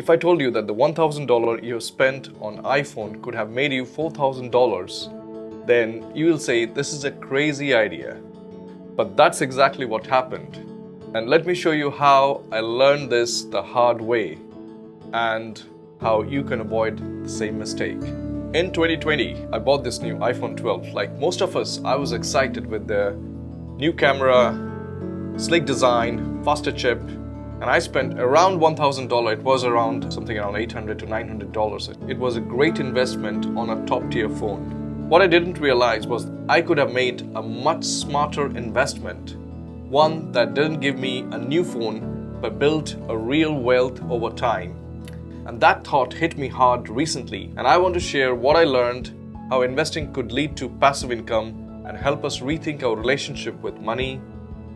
If I told you that the $1,000 you spent on iPhone could have made you $4,000, then you will say this is a crazy idea. But that's exactly what happened. And let me show you how I learned this the hard way and how you can avoid the same mistake. In 2020, I bought this new iPhone 12. Like most of us, I was excited with the new camera, sleek design, faster chip, and I spent around $1,000. It was around $800 to $900. It was a great investment on a top-tier phone. What I didn't realize was I could have made a much smarter investment, one that didn't give me a new phone but built a real wealth over time. And that thought hit me hard recently, and I want to share what I learned, how investing could lead to passive income and help us rethink our relationship with money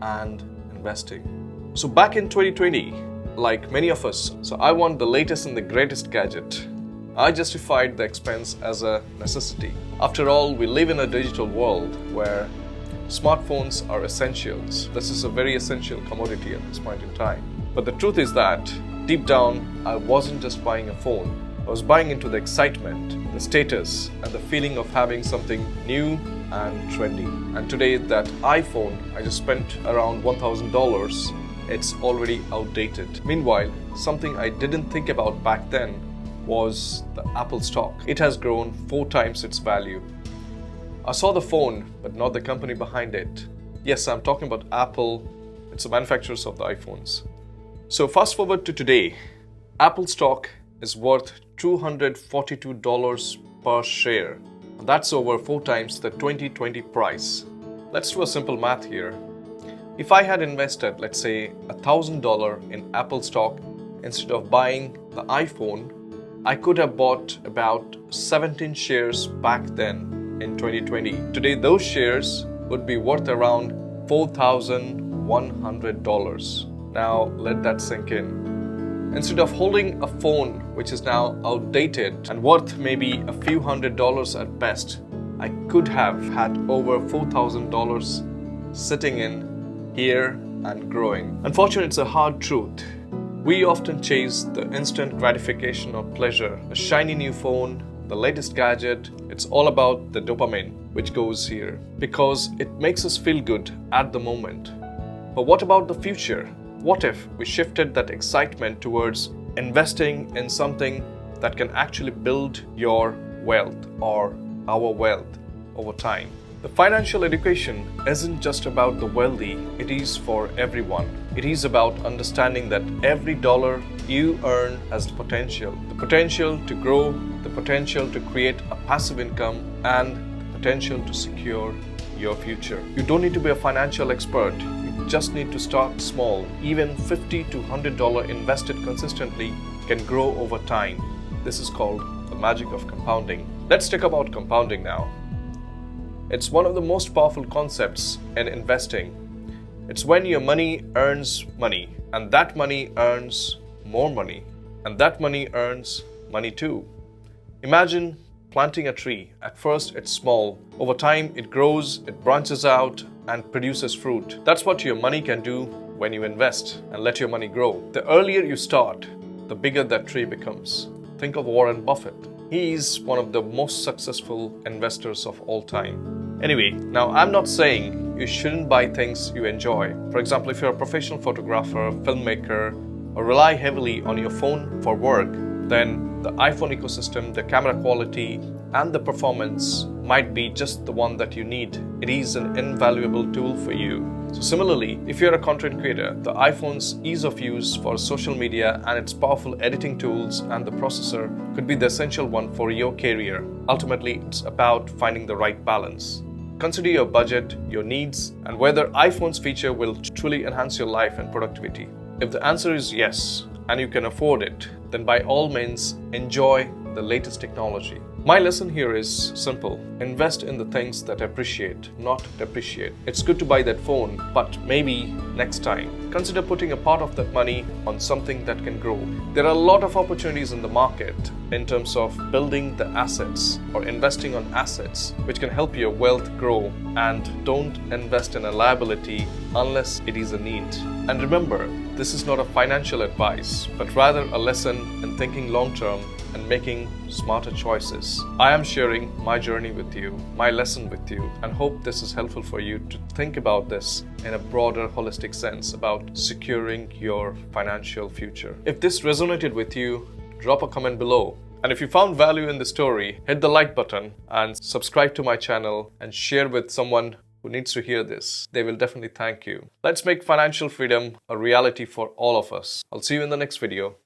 and investing. So back in 2020, like many of us, I want the latest and the greatest gadget. I justified the expense as a necessity. After all, we live in a digital world where smartphones are essentials. This is a very essential commodity at this point in time. But the truth is that deep down, I wasn't just buying a phone. I was buying into the excitement, the status, and the feeling of having something new and trendy. And today, that iPhone I just spent around $1,000, it's already outdated. Meanwhile, something I didn't think about back then was the Apple stock. It has grown 4 times its value. I saw the phone, but not the company behind it. Yes, I'm talking about Apple. It's the manufacturers of the iPhones. So fast forward to today, Apple stock is worth $242 per share. That's over 4 times the 2020 price. Let's do a simple math here. If I had invested, let's say, $1,000 in Apple stock instead of buying the iPhone, I could have bought about 17 shares back then in 2020. Today, those shares would be worth around $4,100. Now, let that sink in. Instead of holding a phone which is now outdated and worth maybe a few $100s at best, I could have had over $4,000 sitting in here and growing. Unfortunately, it's a hard truth. We often chase the instant gratification or pleasure, a shiny new phone, the latest gadget. It's all about the dopamine which goes here because it makes us feel good at the moment. But what about the future? What if we shifted that excitement towards investing in something that can actually build your wealth or our wealth over time? The financial education isn't just about the wealthy, it is for everyone. It is about understanding that every dollar you earn has the potential to grow, the potential to create a passive income, and the potential to secure your future. You don't need to be a financial expert. You just need to start small. Even $50 to $100 invested consistently can grow over time. This is called the magic of compounding. Let's talk about compounding now. It's one of the most powerful concepts in investing. It's when your money earns money, and that money earns more money, and that money earns money too. Imagine planting a tree. At first, it's small. Over time, it grows, it branches out, and produces fruit. That's what your money can do when you invest and let your money grow. The earlier you start, the bigger that tree becomes. Think of Warren Buffett. He is one of the most successful investors of all time. Anyway, now I'm not saying you shouldn't buy things you enjoy. For example, if you're a professional photographer, filmmaker, or rely heavily on your phone for work, then the iPhone ecosystem, the camera quality, and the performance might be just the one that you need. It is an invaluable tool for you. So similarly, if you're a content creator, the iPhone's ease of use for social media and its powerful editing tools and the processor could be the essential one for your career. Ultimately, it's about finding the right balance. Consider your budget, your needs, and whether iPhone's feature will truly enhance your life and productivity. If the answer is yes, and you can afford it, then by all means, enjoy the latest technology. My lesson here is simple. Invest in the things that appreciate, not depreciate. It's good to buy that phone, but maybe next time. Consider putting a part of that money on something that can grow. There are a lot of opportunities in the market in terms of building the assets or investing on assets which can help your wealth grow, and don't invest in a liability unless it is a need. And remember, this is not a financial advice, but rather a lesson in thinking long term and making smarter choices. I am sharing my journey with you, my lesson with you, and hope this is helpful for you to think about this in a broader, holistic sense about securing your financial future. If this resonated with you, drop a comment below. And if you found value in the story, hit the like button and subscribe to my channel and share with someone who needs to hear this. They will definitely thank you. Let's make financial freedom a reality for all of us. I'll see you in the next video.